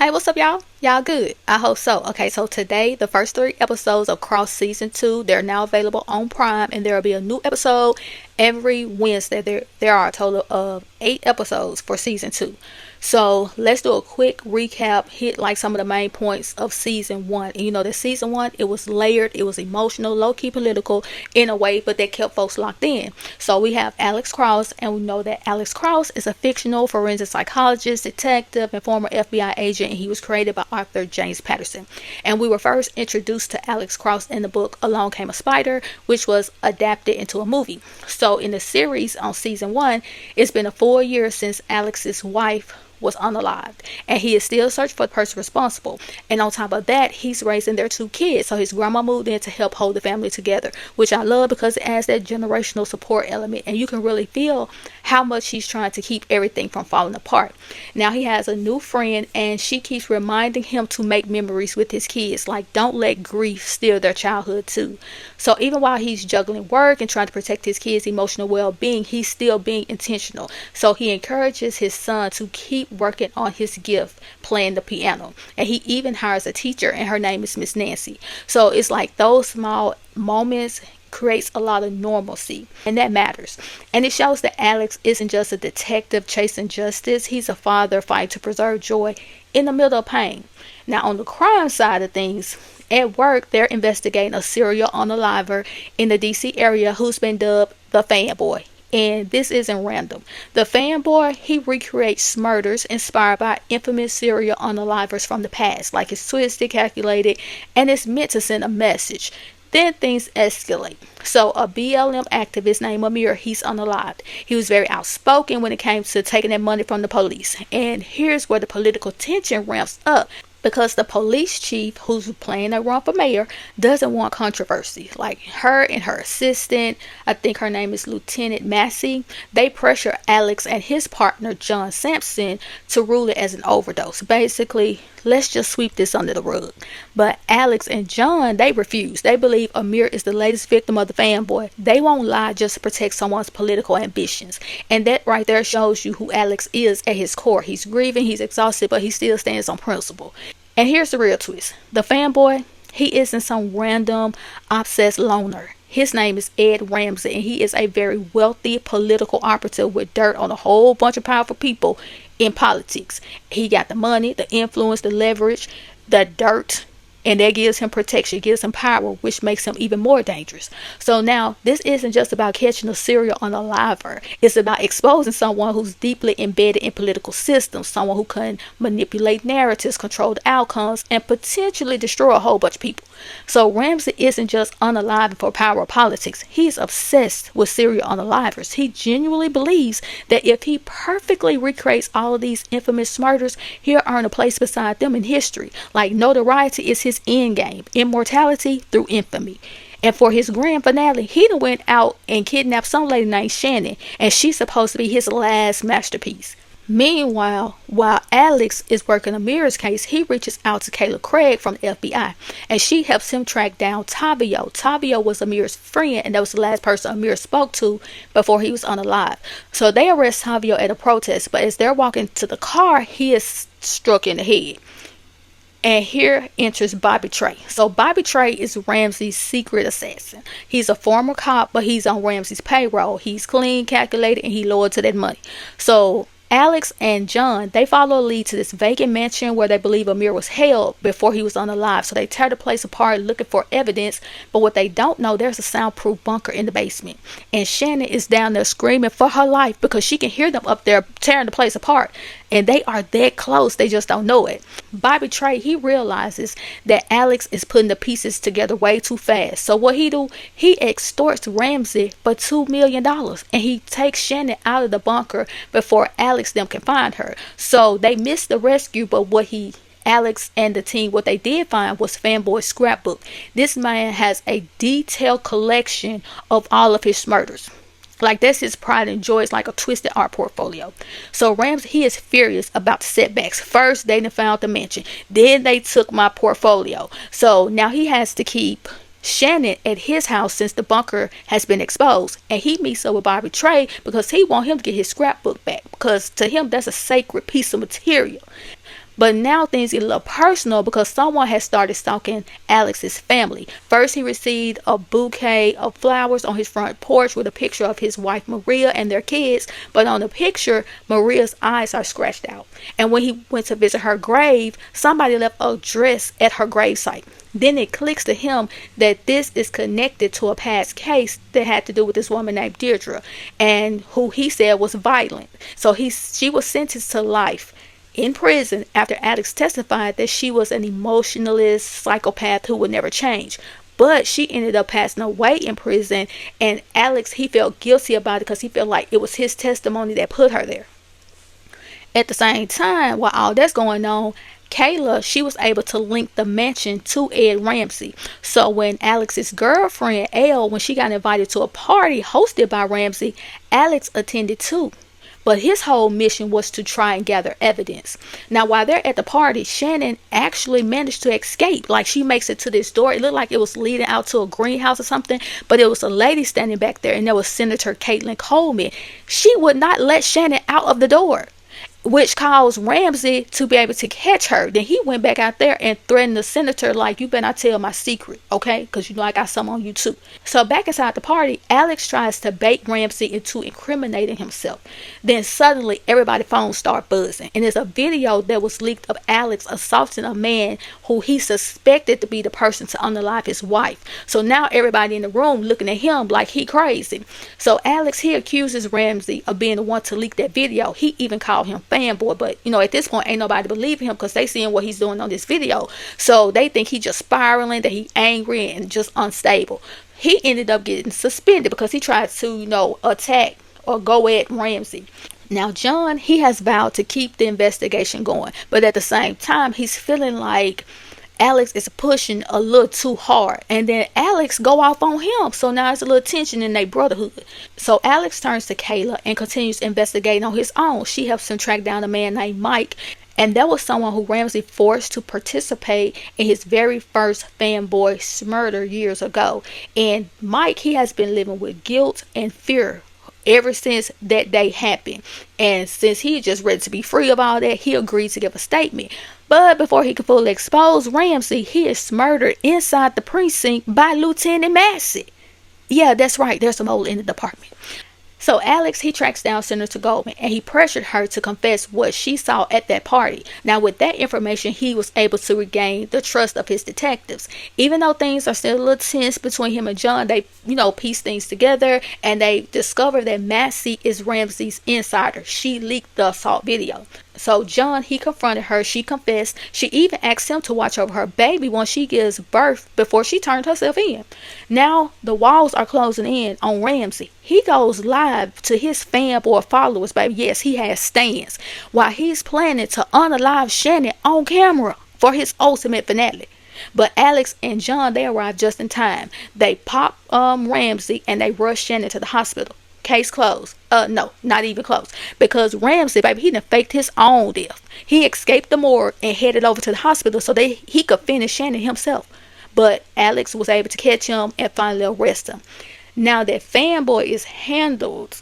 Hey, what's up, y'all? Y'all good? I hope so. Okay, so today, the first three episodes of Cross Season 2, they're now available on Prime, and there will be a new episode every Wednesday. There are a total of 8 episodes for Season 2. So let's do a quick recap, hit like some of the main points of Season 1. And you know that Season 1, it was layered, it was emotional, low-key political in a way, but that kept folks locked in. So we have Alex Cross, and we know that Alex Cross is a fictional forensic psychologist, detective, and former FBI agent, and he was created by author James Patterson. And we were first introduced to Alex Cross in the book Along Came a Spider, which was adapted into a movie. So in the series on Season 1, it's been a full year since Alex's wife was unalived, and he is still searching for the person responsible. And on top of that, he's raising their 2 kids, so his grandma moved in to help hold the family together, which I love because it adds that generational support element, and you can really feel how much he's trying to keep everything from falling apart. Now he has a new friend, and she keeps reminding him to make memories with his kids, like don't let grief steal their childhood too. So even while he's juggling work and trying to protect his kids' emotional well-being, he's still being intentional. So he encourages his son to keep working on his gift, playing the piano, and he even hires a teacher, and her name is Miss Nancy. So it's like those small moments creates a lot of normalcy, and that matters. And it shows that Alex isn't just a detective chasing justice, he's a father fighting to preserve joy in the middle of pain. Now on the crime side of things, at work they're investigating a serial unaliver in the DC area who's been dubbed the fanboy. And this isn't random. The fanboy, he recreates murders inspired by infamous serial unalivers from the past. Like it's twisted, calculated, and it's meant to send a message. Then things escalate. So a BLM activist named Amir, he's unalived. He was very outspoken when it came to taking that money from the police. And here's where the political tension ramps up, because the police chief who's playing a run for mayor doesn't want controversy. Like her and her assistant, I think her name is Lieutenant Massey, they pressure Alex and his partner John Sampson to rule it as an overdose. Basically, let's just sweep this under the rug. But Alex and John, they refuse. They believe Amir is the latest victim of the fanboy. They won't lie just to protect someone's political ambitions. And that right there shows you who Alex is at his core. He's grieving, he's exhausted, but he still stands on principle. And here's the real twist. The fanboy, he isn't some random obsessed loner. His name is Ed Ramsey, and he is a very wealthy political operative with dirt on a whole bunch of powerful people in politics. He got the money, the influence, the leverage, the dirt, and that gives him protection, gives him power, which makes him even more dangerous. So now, this isn't just about catching a serial unaliver. It's about exposing someone who's deeply embedded in political systems, someone who can manipulate narratives, control the outcomes, and potentially destroy a whole bunch of people. So Ramsey isn't just unaliving for power or politics. He's obsessed with serial unalivers. He genuinely believes that if he perfectly recreates all of these infamous murders, he'll earn a place beside them in history. Like notoriety is his end game, immortality through infamy. And for his grand finale, he done went out and kidnapped some lady named Shannon, and she's supposed to be his last masterpiece. Meanwhile, while Alex is working Amir's case, he reaches out to Kayla Craig from the FBI, and she helps him track down Tavio. Tavio was Amir's friend, and that was the last person Amir spoke to before he was unalive. So they arrest Tavio at a protest, but as they're walking to the car, he is struck in the head. And here enters Bobby Trey. So Bobby Trey is Ramsey's secret assassin. He's a former cop, but he's on Ramsey's payroll. He's clean, calculated, and he's loyal to that money. So Alex and John, they follow a lead to this vacant mansion where they believe Amir was held before he was unalive. So they tear the place apart looking for evidence, but what they don't know, there's a soundproof bunker in the basement. And Shannon is down there screaming for her life because she can hear them up there tearing the place apart. And they are that close, they just don't know it. Bobby Trey, he realizes that Alex is putting the pieces together way too fast. So what he do? He extorts Ramsey for $2 million. And he takes Shannon out of the bunker before Alex them can find her. So they missed the rescue, but Alex and the team, what they did find was Fanboy's scrapbook. This man has a detailed collection of all of his murders. Like that's his pride and joy. It's like a twisted art portfolio. So Ramsey, he is furious about the setbacks. First, they found the mansion. Then they took my portfolio. So now he has to keep Shannon at his house since the bunker has been exposed. And he meets up with Bobby Trey because he wants him to get his scrapbook back. Because to him, that's a sacred piece of material. But now things get a little personal because someone has started stalking Alex's family. First, he received a bouquet of flowers on his front porch with a picture of his wife Maria and their kids. But on the picture, Maria's eyes are scratched out. And when he went to visit her grave, somebody left a dress at her gravesite. Then it clicks to him that this is connected to a past case that had to do with this woman named Deirdre, and who he said was violent. So she was sentenced to life in prison after Alex testified that she was an emotionalist psychopath who would never change. But she ended up passing away in prison, and Alex, he felt guilty about it because he felt like it was his testimony that put her there. At the same time, while all that's going on, Kayla, she was able to link the mansion to Ed Ramsey. So when Alex's girlfriend, Elle, when she got invited to a party hosted by Ramsey, Alex attended too. But his whole mission was to try and gather evidence. Now, while they're at the party, Shannon actually managed to escape. Like, she makes it to this door. It looked like it was leading out to a greenhouse or something, but it was a lady standing back there, and there was Senator Caitlin Coleman. She would not let Shannon out of the door, which caused Ramsey to be able to catch her. Then he went back out there and threatened the senator, like, you better not tell my secret, okay? Because you know I got some on you too. So back inside the party, Alex tries to bait Ramsey into incriminating himself. Then suddenly everybody's phones start buzzing, and there's a video that was leaked of Alex assaulting a man who he suspected to be the person to unalive his wife. So now everybody in the room looking at him like he crazy. So Alex, he accuses Ramsey of being the one to leak that video. He even called him fanboy, but at this point ain't nobody believing him because they seeing what he's doing on this video, so they think he just spiraling, that he angry and just unstable. He ended up getting suspended because he tried to attack or go at Ramsey. Now John, he has vowed to keep the investigation going, but at the same time he's feeling like Alex is pushing a little too hard, and then Alex go off on him. So now there's a little tension in their brotherhood. So Alex turns to Kayla and continues investigating on his own. She helps him track down a man named Mike, and that was someone who Ramsey forced to participate in his very first fanboy murder years ago. And Mike, he has been living with guilt and fear ever since that day happened. And since he just ready to be free of all that, he agreed to give a statement. But before he could fully expose Ramsey, he is murdered inside the precinct by Lieutenant Massey. Yeah, that's right. There's some old in the department. So Alex, he tracks down Senator Goldman, and he pressured her to confess what she saw at that party. Now, with that information, he was able to regain the trust of his detectives. Even though things are still a little tense between him and John, they, piece things together, and they discover that Massey is Ramsey's insider. She leaked the assault video. So John, he confronted her. She confessed. She even asked him to watch over her baby when she gives birth before she turned herself in. Now the walls are closing in on Ramsey. He goes live to his fanboy followers, baby. Yes, he has stands, while he's planning to unalive Shannon on camera for his ultimate finale. But Alex and John, they arrive just in time. They pop Ramsey and they rush Shannon to the hospital. Case closed. No, not even close. Because Ramsey, baby, he done faked his own death. He escaped the morgue and headed over to the hospital so he could finish Shannon himself. But Alex was able to catch him and finally arrest him. Now that fanboy is handled,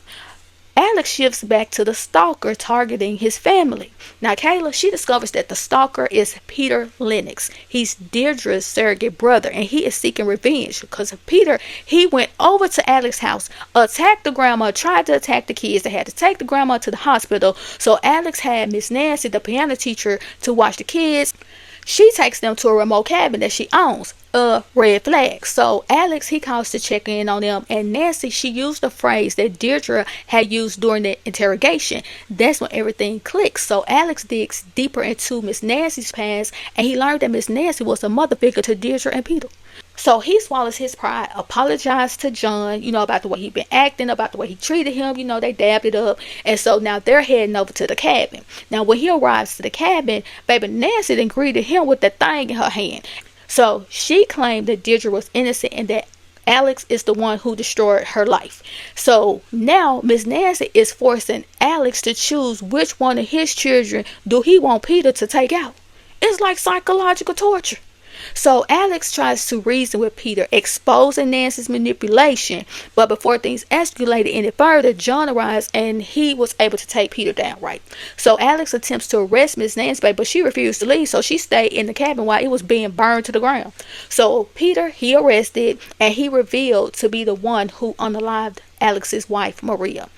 Alex shifts back to the stalker targeting his family. Now Kayla, she discovers that the stalker is Peter Lennox. He's Deirdre's surrogate brother, and he is seeking revenge because Peter, he went over to Alex's house, attacked the grandma, tried to attack the kids. They had to take the grandma to the hospital. So Alex had Miss Nancy, the piano teacher, to watch the kids. She takes them to a remote cabin that she owns. Red flag. So Alex, he calls to check in on them, and Nancy, she used a phrase that Deirdre had used during the interrogation. That's when everything clicks. So Alex digs deeper into Miss Nancy's past, and he learned that Miss Nancy was a mother figure to Deirdre and Peter. So he swallows his pride, apologized to John, about the way he'd been acting, about the way he treated him. They dabbed it up. And so now they're heading over to the cabin. Now when he arrives to the cabin, baby Nancy then greeted him with that thing in her hand. So she claimed that Deirdre was innocent and that Alex is the one who destroyed her life. So now Miss Nancy is forcing Alex to choose which one of his children do he want Peter to take out. It's like psychological torture. So Alex tries to reason with Peter, exposing Nancy's manipulation. But before things escalated any further, John arrives and he was able to take Peter down, right? So Alex attempts to arrest Miss Nancy, but she refused to leave, so she stayed in the cabin while it was being burned to the ground. So Peter, he arrested, and he revealed to be the one who unalived Alex's wife, Maria.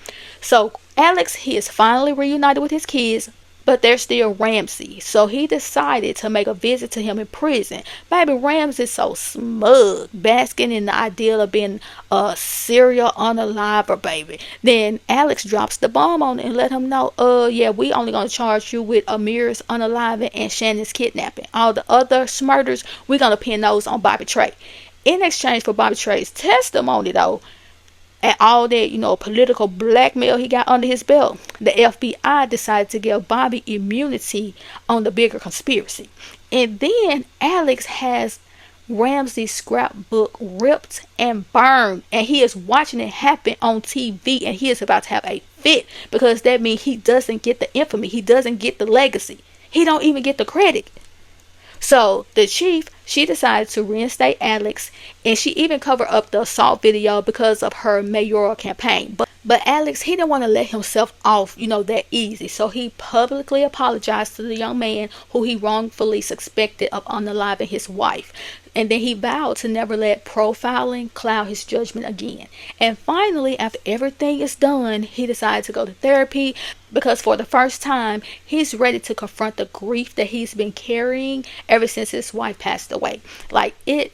So Alex, he is finally reunited with his kids, but there's still Ramsey. So he decided to make a visit to him in prison. Baby, Ramsey's so smug, basking in the ideal of being a serial unaliver, baby. Then Alex drops the bomb on it and let him know, yeah, we only gonna charge you with Amir's unaliving and Shannon's kidnapping. All the other murders, we're gonna pin those on Bobby Trey. In exchange for Bobby Trey's testimony, though, and all that, political blackmail he got under his belt, the FBI decided to give Bobby immunity on the bigger conspiracy. And then Alex has Ramsey's scrapbook ripped and burned, and he is watching it happen on TV, and he is about to have a fit because that means he doesn't get the infamy, he doesn't get the legacy, he don't even get the credit. So the chief, she decided to reinstate Alex, and she even covered up the assault video because of her mayoral campaign. But Alex, he didn't want to let himself off, that easy. So he publicly apologized to the young man who he wrongfully suspected of unaliving his wife. And then he vowed to never let profiling cloud his judgment again. And finally, after everything is done, he decided to go to therapy because for the first time, he's ready to confront the grief that he's been carrying ever since his wife passed away. Like, it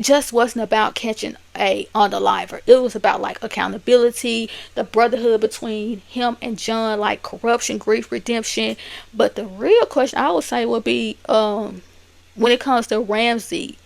just wasn't about catching a unaliver. It was about like accountability, the brotherhood between him and John, like corruption, grief, redemption. But the real question I would say would be, when it comes to Ramsey,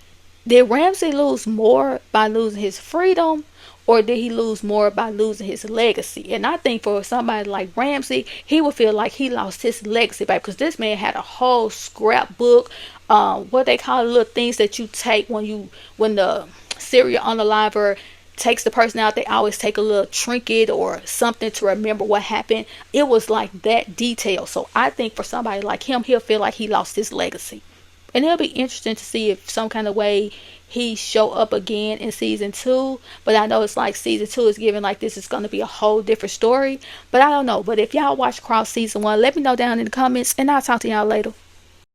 did Ramsey lose more by losing his freedom, or did he lose more by losing his legacy? And I think for somebody like Ramsey, he would feel like he lost his legacy, baby, because this man had a whole scrapbook, what they call little things that you take when the serial unaliver takes the person out. They always take a little trinket or something to remember what happened. It was like that detail. So I think for somebody like him, he'll feel like he lost his legacy. And it'll be interesting to see if some kind of way he show up again in season 2. But I know it's like season 2 is giving like this is going to be a whole different story. But I don't know. But if y'all watch Cross season 1, let me know down in the comments, and I'll talk to y'all later.